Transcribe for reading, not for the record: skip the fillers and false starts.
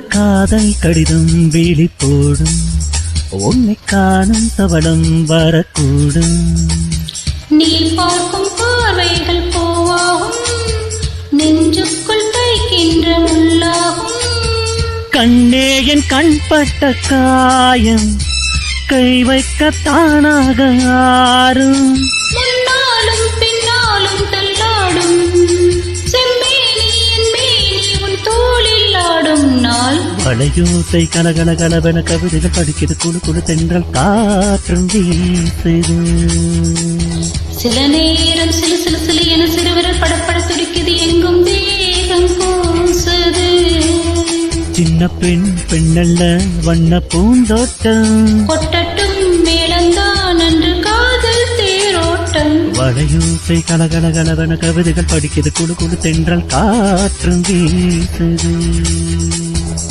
காதல் கடிதம் வேலி போடும் உன்னை காணும் தவளம் வரக்கூடும். நீ பார்க்கும் பார்வைகள் பூவாகும் நெஞ்சுக்குள் தைக்கின்ற முள்ளாகும். கண்ணே என் கண்பட்ட காயம் கை வைக்க தானாக ஆறும். முன்னாலும் பின்னாலும் தள்ளாடும் செம்மேனி என் மேனி உன் தோளில் ஆடும் நாள். வளையோசை கலகல கலவென கவிதைகள் படிக்கிறது குழு குழு தென்றல் காற்றும் வீசுது. சில நேரம் சிலு சிலு சிலு என சிறுவிரல் படப்பட துடிக்குது எங்கும் தேகம் பூசுது. சின்ன பெண் பெண்ணல்ல வண்ண பூந்தோட்டம் கொட்டட்டும் மேளந்தான் அன்று காதல் தேரோட்டம். வளையோசை கலகல கலவென கவிதைகள் படிக்கிறது குழு குழு தென்றல் காற்றும் வீசுது.